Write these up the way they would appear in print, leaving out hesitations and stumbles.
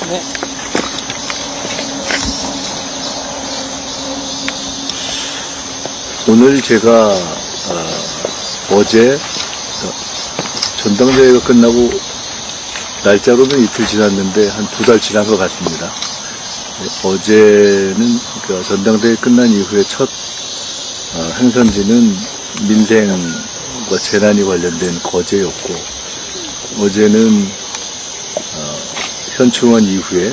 네. 오늘 제가 어제 전당대회가 끝나고 날짜로는 이틀 지났는데 한 2달 지난 것 같습니다. 어제는 그러니까 전당대회 끝난 이후에 첫 행선지는 민생과 재난이 관련된 거제였고, 어제는 현충원 이후에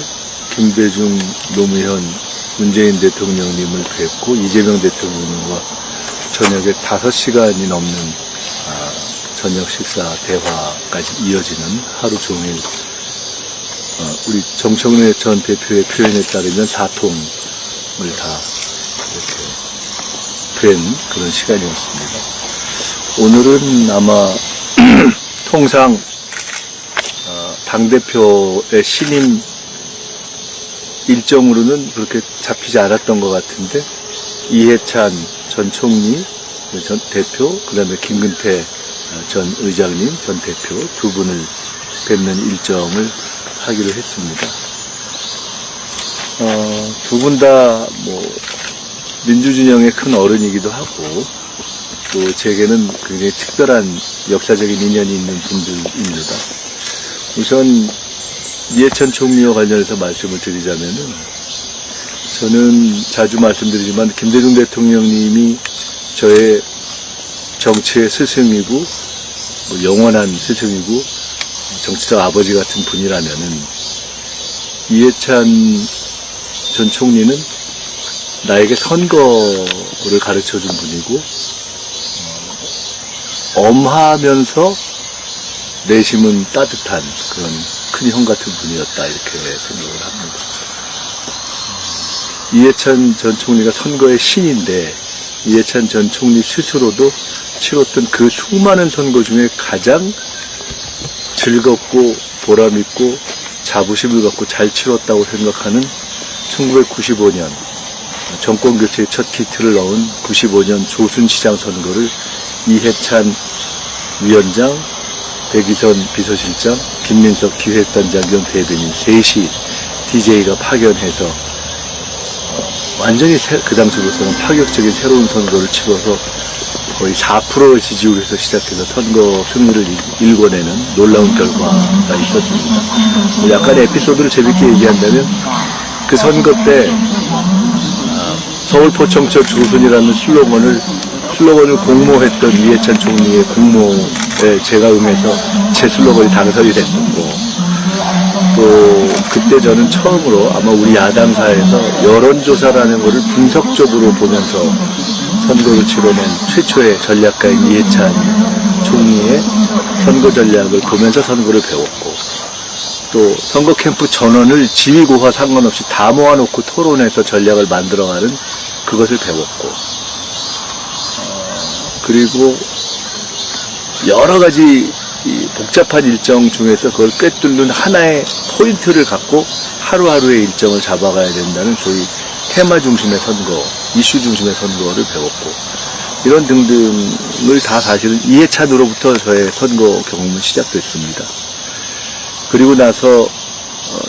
김대중, 노무현, 문재인 대통령님을 뵙고 이재명 대통령과 저녁에 5시간이 넘는 저녁 식사 대화까지 이어지는 하루 종일 우리 정청래 전 대표의 표현에 따르면 4통을 다 이렇게 뵌 그런 시간이었습니다. 오늘은 아마 통상 당대표의 신임 일정으로는 그렇게 잡히지 않았던 것 같은데, 이해찬 전 총리, 전 대표, 그 다음에 김근태 전 의장님, 전 대표 두 분을 뵙는 일정을 하기로 했습니다. 두 분 다 민주진영의 큰 어른이기도 하고, 또 제게는 굉장히 특별한 역사적인 인연이 있는 분들입니다. 우선 이해찬 총리와 관련해서 말씀을 드리자면은, 저는 자주 말씀드리지만 김대중 대통령님이 저의 정치의 스승이고 영원한 스승이고 정치적 아버지 같은 분이라면은, 이해찬 전 총리는 나에게 선거를 가르쳐준 분이고, 엄하면서 내심은 따뜻한 그런 큰 형 같은 분이었다, 이렇게 생각을 합니다. 이해찬 전 총리가 선거의 신인데, 이해찬 전 총리 스스로도 치렀던 그 수많은 선거 중에 가장 즐겁고 보람있고 자부심을 갖고 잘 치렀다고 생각하는 1995년 정권교체의 첫 기틀을 넣은 95년 조순시장 선거를 이해찬 위원장, 백이선 비서실장, 김민석 기획단장 겸 대변인 셋이 DJ가 파견해서 완전히 그 당시로서는 파격적인 새로운 선거를 치러서 거의 4% 지지율에서 시작해서 선거 승리를 일궈내는 놀라운 결과가 있었습니다. 약간의 에피소드를 재밌게 얘기한다면, 그 선거 때 서울 포청철 조순이라는 슬로건을 공모했던 이해찬 총리의 공모에 제가 응해서 제 슬로건이 당선이 됐었고, 또 그때 저는 처음으로 아마 우리 야당사에서 여론조사라는 것을 분석적으로 보면서 선거를 치러낸 최초의 전략가인 이해찬 총리의 선거 전략을 보면서 선거를 배웠고, 또 선거 캠프 전원을 지위고와 상관없이 다 모아놓고 토론해서 전략을 만들어가는 그것을 배웠고, 그리고 여러 가지 이 복잡한 일정 중에서 그걸 꿰뚫는 하나의 포인트를 갖고 하루하루의 일정을 잡아가야 된다는 소위 테마 중심의 선거, 이슈 중심의 선거를 배웠고, 이런 등등을 다 사실은 이해찬으로부터 저의 선거 경험은 시작됐습니다. 그리고 나서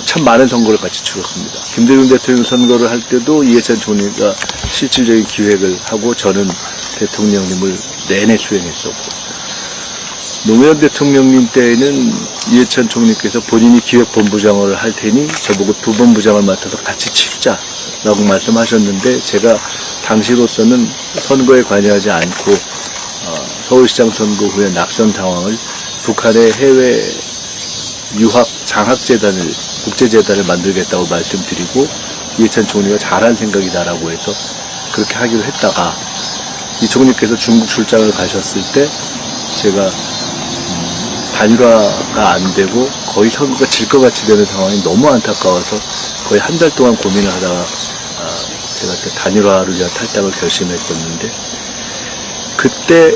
참 많은 선거를 같이 치렀습니다. 김대중 대통령 선거를 할 때도 이해찬 총리가 실질적인 기획을 하고 저는 대통령님을 내내 수행했었고, 노무현 대통령님 때에는 이해찬 총리께서 본인이 기획본부장을 할 테니 저보고 부본부장을 맡아서 같이 치자라고 말씀하셨는데, 제가 당시로서는 선거에 관여하지 않고 서울시장 선거 후에 낙선 상황을 북한의 해외 유학 장학재단을, 국제재단을 만들겠다고 말씀드리고, 이해찬 총리가 잘한 생각이다라고 해서 그렇게 하기로 했다가, 이 총리께서 중국 출장을 가셨을 때 제가 단일화가 안 되고 거의 선거가 질 것 같이 되는 상황이 너무 안타까워서 거의 한 달 동안 고민을 하다가 제가 그때 단일화를 위한 탈당을 결심했었는데, 그때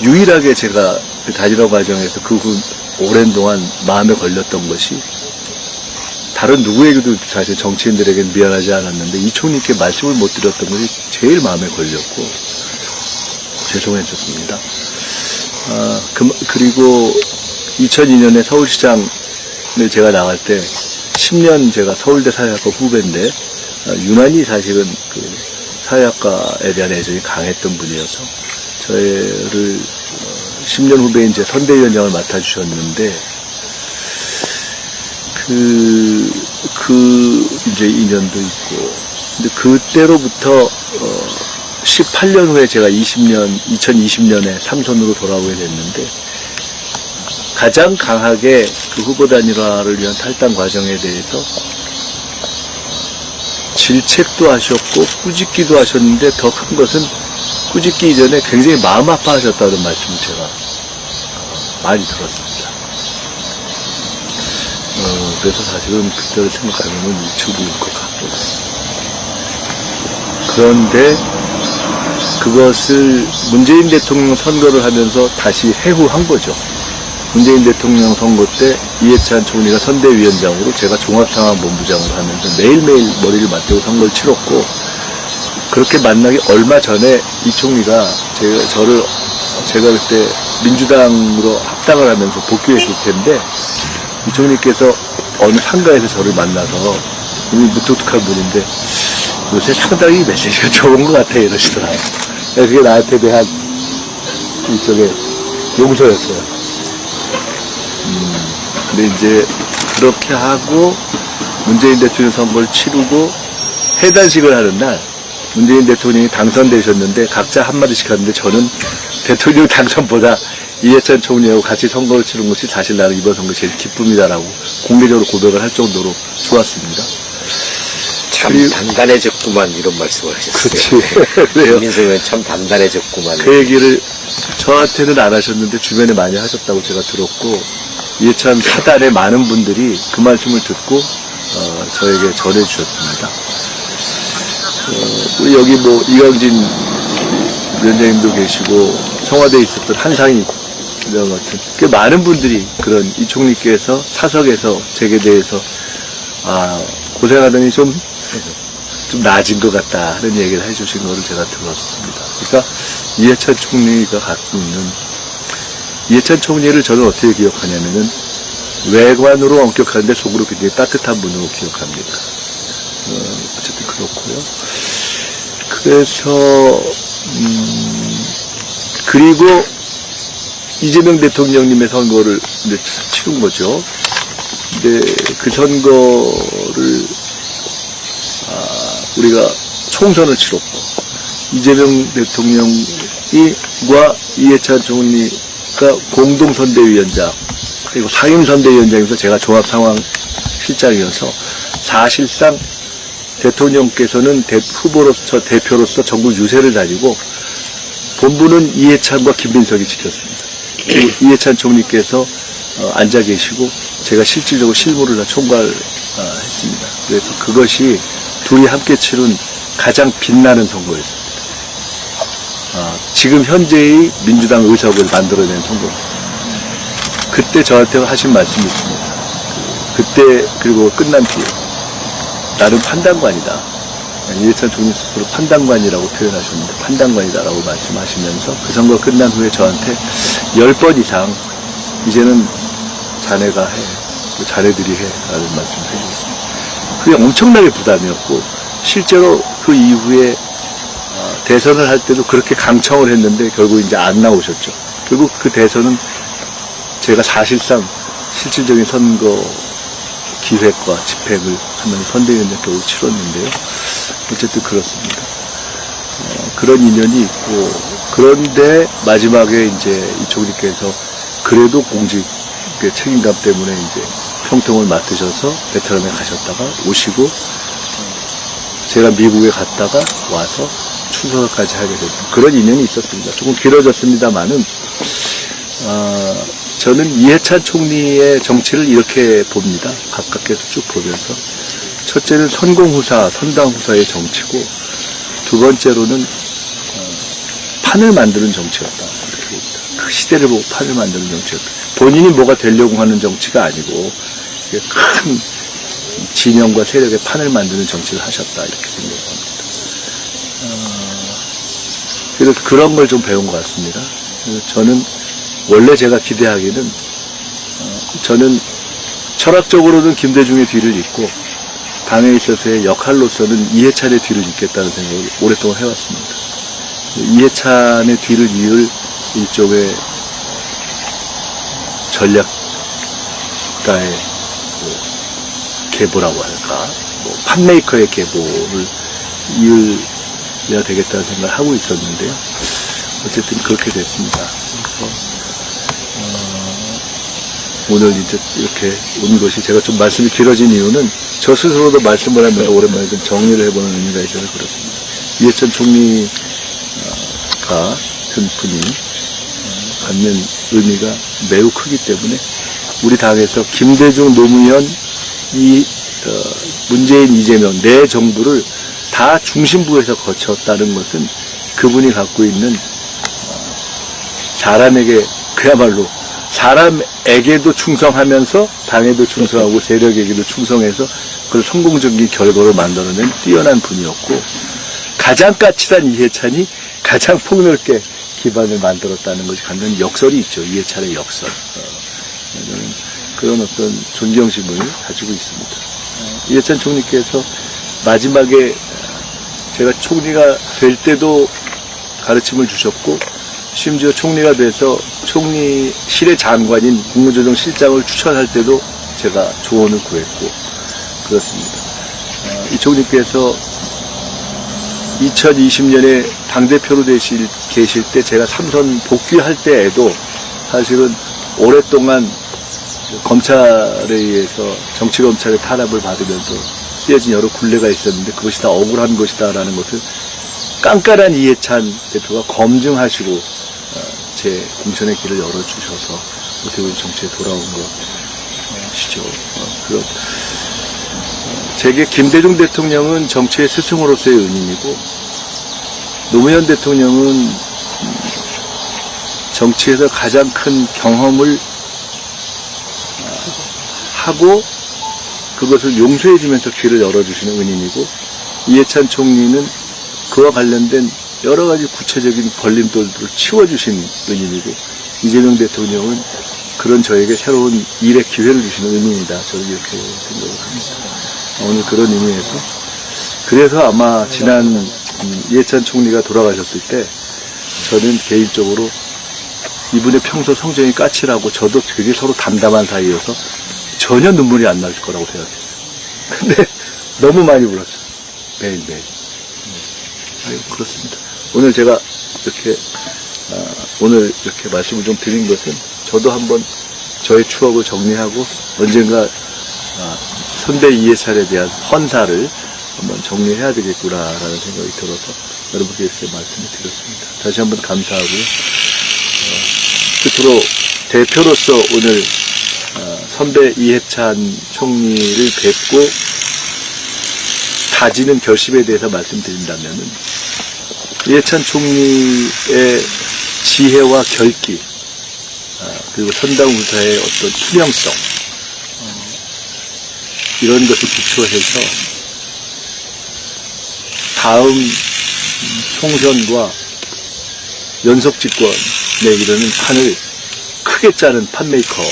유일하게 제가 그 단일화 과정에서 그 후 오랜 동안 마음에 걸렸던 것이, 다른 누구에게도 사실 정치인들에게는 미안하지 않았는데 이 총리께 말씀을 못 드렸던 것이 제일 마음에 걸렸고 죄송했었습니다. 그리고 2002년에 서울시장을 제가 나갈 때 10년 제가 서울대 사회학과 후배인데, 유난히 사실은 그 사회학과에 대한 애정이 강했던 분이어서, 저를 10년 후배인 제 선대위원장을 맡아주셨는데, 이제 인연도 있고, 근데 그때로부터, 18년 후에 제가 2020년에 삼선으로 돌아오게 됐는데, 가장 강하게 그 후보 단일화를 위한 탈당 과정에 대해서 질책도 하셨고 꾸짖기도 하셨는데 더 큰 것은 꾸짖기 이전에 굉장히 마음 아파하셨다는 말씀을 제가 많이 들었습니다. 그래서 사실은 그때를 생각하면 일축일 것 같고, 그런데 그것을 문재인 대통령 선거를 하면서 다시 해후한 거죠. 문재인 대통령 선거 때 이해찬 총리가 선대위원장으로 제가 종합상황본부장으로 하면서 매일매일 머리를 맞대고 선거를 치렀고, 그렇게 만나기 얼마 전에 이 총리가 제가 그때 민주당으로 합당을 하면서 복귀했을 텐데, 이 총리께서 어느 상가에서 저를 만나서, 이미 무뚝뚝한 분인데 요새 상당히 메시지가 좋은 것 같아 이러시더라고요. 그게 나한테 대한 일종의 용서였어요. 근데 이제 그렇게 하고 문재인 대통령 선거를 치르고 해단식을 하는 날, 문재인 대통령이 당선되셨는데 각자 한마디씩 하는데, 저는 대통령 당선보다 이해찬 총리하고 같이 선거를 치른 것이 사실 나는 이번 선거 제일 기쁨이다라고 공개적으로 고백을 할 정도로 좋았습니다. 참 단단해졌구만, 이런 말씀을 하셨어요. 그렇지. 김민석 의원 참 단단해졌구만. 그 얘기를 저한테는 안 하셨는데 주변에 많이 하셨다고 제가 들었고, 이해찬 사단의 많은 분들이 그 말씀을 듣고 저에게 전해주셨습니다. 여기 뭐 이광진 위원장님도 계시고 청와대에 있었던 한상희 이런 같은 꽤 많은 분들이 그런 이 총리께서 사석에서 제게 대해서 고생하더니 좀 나아진 것 같다 하는 얘기를 해주신 거를 제가 들었습니다. 그러니까 이해찬 총리가 갖고 있는, 이해찬 총리를 저는 어떻게 기억하냐면은 외관으로 엄격한데 속으로 굉장히 따뜻한 분으로 기억합니다. 어쨌든 그렇고요. 그래서 그리고 이재명 대통령님의 선거를 이제 치른 거죠. 근데 그 선거를 우리가 총선을 치렀고, 이재명 대통령과 이해찬 총리가 공동선대위원장 그리고 상임선대위원장에서 제가 종합상황실장이어서, 사실상 대통령께서는 후보로서 대표로서 전국 유세를 다니고 본부는 이해찬과 김민석이 지켰습니다. 그리고 이해찬 총리께서 앉아 계시고 제가 실질적으로 실무를 다 총괄했습니다. 그래서 그것이 둘이 함께 치른 가장 빛나는 선거였습니다. 지금 현재의 민주당 의석을 만들어낸 선거입니다. 그때 저한테 하신 말씀이 있습니다. 그때 그리고 끝난 뒤에 나는 판단관이다. 이해찬 총리 스스로 판단관이라고 표현하셨는데 판단관이다라고 말씀하시면서 그 선거 끝난 후에 저한테 10번 이상 이제는 자네가 해, 자네들이 해 라는 말씀을 해주셨습니다. 그게 엄청나게 부담이었고, 실제로 그 이후에 대선을 할 때도 그렇게 강청을 했는데 결국 이제 안 나오셨죠. 결국 그 대선은 제가 사실상 실질적인 선거 기획과 집행을 하면서 선대위원장 겨우 치렀는데요. 어쨌든 그렇습니다. 그런 인연이 있고, 그런데 마지막에 이제 이 총리께서 그래도 공직의 책임감 때문에 이제 평통을 맡으셔서 베트남에 가셨다가 오시고, 제가 미국에 갔다가 와서 추서까지 하게 됐던 그런 인연이 있었습니다. 조금 길어졌습니다만은, 저는 이해찬 총리의 정치를 이렇게 봅니다. 가깝게서 쭉 보면서. 첫째는 선공후사, 선당후사의 정치고, 두 번째로는 판을 만드는 정치였다. 이렇게 봅니다. 그 시대를 보고 판을 만드는 정치였다. 본인이 뭐가 되려고 하는 정치가 아니고 큰 진영과 세력의 판을 만드는 정치를 하셨다. 이렇게 생각합니다. 그래서 그런 걸 좀 배운 것 같습니다. 저는 원래 제가 기대하기는 저는 철학적으로는 김대중의 뒤를 잇고 당에 있어서의 역할로서는 이해찬의 뒤를 잇겠다는 생각을 오랫동안 해왔습니다. 이해찬의 뒤를 이을 일종의 전략가의 계보라고 할까, 판메이커의 계보를 이을해야 되겠다는 생각을 하고 있었는데요. 어쨌든 그렇게 됐습니다. 오늘 이제 이렇게 온 것이 제가 좀 말씀이 길어진 이유는 저 스스로도 말씀을 하면서 오랜만에 좀 정리를 해보는 의미가 있어서 그렇습니다. 이해찬 총리가 든 분이 갖는 의미가 매우 크기 때문에 우리 당에서 김대중, 노무현, 문재인, 이재명 네 정부를 다 중심부에서 거쳤다는 것은 그분이 갖고 있는 사람에게 그야말로 사람에게도 충성하면서 당에도 충성하고 세력에게도 충성해서 그걸 성공적인 결과를 만들어낸 뛰어난 분이었고 가장 까칠한 이해찬이 가장 폭넓게 기반을 만들었다는 것이 갖는 역설이 있죠. 이해찬의 역설. 그런 어떤 존경심을 가지고 있습니다. 이해찬 총리께서 마지막에 제가 총리가 될 때도 가르침을 주셨고 심지어 총리가 돼서 총리실의 장관인 국무조정실장을 추천할 때도 제가 조언을 구했고 그렇습니다. 이 총리께서 2020년에 당대표로 계실 때 제가 삼선 복귀할 때에도 사실은 오랫동안 검찰에 의해서 정치검찰의 탄압을 받으면서 쓰여진 여러 굴레가 있었는데 그것이 다 억울한 것이다라는 것을 깐깐한 이해찬 대표가 검증하시고 제 공천의 길을 열어주셔서 어떻게 보면 정치에 돌아온 것이죠. 제게 김대중 대통령은 정치의 스승으로서의 은인이고 노무현 대통령은 정치에서 가장 큰 경험을 하고 그것을 용서해주면서 길을 열어주시는 은인이고 이해찬 총리는 그와 관련된 여러 가지 구체적인 걸림돌들을 치워주신 은인이고 이재명 대통령은 그런 저에게 새로운 일의 기회를 주시는 은인이다. 저는 이렇게 생각을 합니다. 오늘 그런 의미에서 그래서 아마 지난 이해찬 총리가 돌아가셨을 때 저는 개인적으로 이분의 평소 성정이 까칠하고 저도 되게 서로 담담한 사이여서 전혀 눈물이 안 날 거라고 생각했어요. 근데 너무 많이 울었어요. 매일매일. 그렇습니다. 오늘 제가 오늘 이렇게 말씀을 좀 드린 것은 저도 한번 저의 추억을 정리하고 언젠가 선배 이해찬에 대한 헌사를 한번 정리해야 되겠구나라는 생각이 들어서 여러분께 이렇게 말씀을 드렸습니다. 다시 한번 감사하고요. 끝으로 대표로서 오늘 선배 이해찬 총리를 뵙고 다지는 결심에 대해서 말씀드린다면은 이해찬 총리의 지혜와 결기 그리고 선당우사의 어떤 투명성 이런 것을 기초해서 다음 총선과 연속집권에 이르는 판을 크게 짜는 판메이커의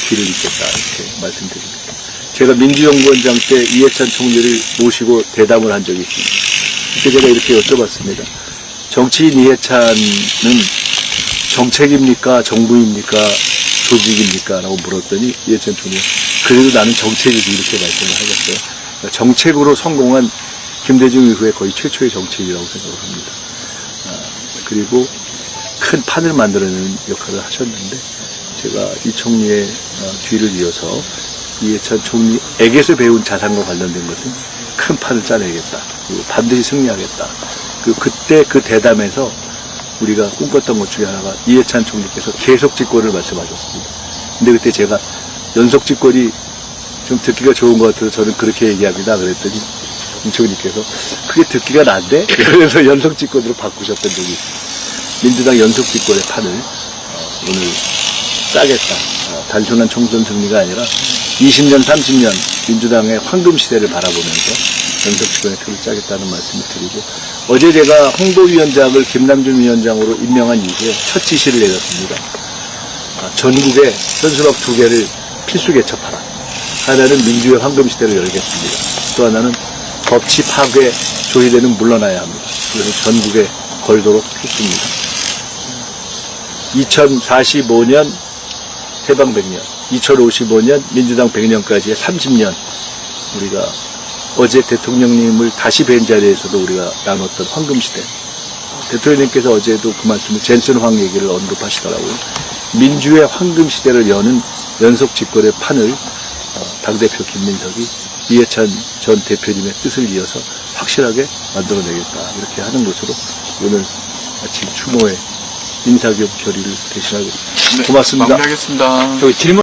길을 잇겠다 이렇게 말씀드립니다. 제가 민주연구원장 때 이해찬 총리를 모시고 대담을 한 적이 있습니다. 그때 제가 이렇게 여쭤봤습니다. 정치인 이해찬은 정책입니까? 정부입니까? 조직입니까? 라고 물었더니 이해찬 총리 그래도 나는 정책이지 이렇게 말씀을 하셨어요. 그러니까 정책으로 성공한 김대중 이후에 거의 최초의 정치인이라고 생각을 합니다. 그리고 큰 판을 만들어내는 역할을 하셨는데 제가 이 총리의 뒤를 이어서 이해찬 총리에게서 배운 자산과 관련된 것은 큰 판을 짜내겠다. 그리고 반드시 승리하겠다. 그리고 그때 그 대담에서 우리가 꿈꿨던 것 중에 하나가 이해찬 총리께서 계속 집권을 말씀하셨습니다. 근데 그때 제가 연속 집권이 좀 듣기가 좋은 것 같아서 저는 그렇게 얘기합니다. 그랬더니 임 총리께서 그게 듣기가 난데? 그래서 연속 집권으로 바꾸셨던 적이 있습니다. 민주당 연속 집권의 판을 오늘 짜겠다. 단순한 총선 승리가 아니라 20년, 30년 민주당의 황금 시대를 바라보면서 연속 집권의 틀을 짜겠다는 말씀을 드리고 어제 제가 홍보위원장을 김남준 위원장으로 임명한 이후에 첫 지시를 내렸습니다. 전국에 현수막 2개를 필수 개첩하라. 하나는 민주의 황금시대를 열겠습니다. 또 하나는 법치 파괴 조이대는 물러나야 합니다. 그래서 전국에 걸도록 했습니다. 2045년 해방 100년, 2055년 민주당 100년까지의 30년 우리가 어제 대통령님을 다시 뵌 자리에서도 우리가 나눴던 황금시대. 대통령님께서 어제도 그 말씀을 젠슨 황 얘기를 언급하시더라고요. 민주의 황금시대를 여는 연속 집권의 판을 당대표 김민석이 이해찬 전 대표님의 뜻을 이어서 확실하게 만들어내겠다. 이렇게 하는 것으로 오늘 아침 추모의 인사겸 결의를 대신하겠습니다. 네, 고맙습니다. 마무리하겠습니다. 질문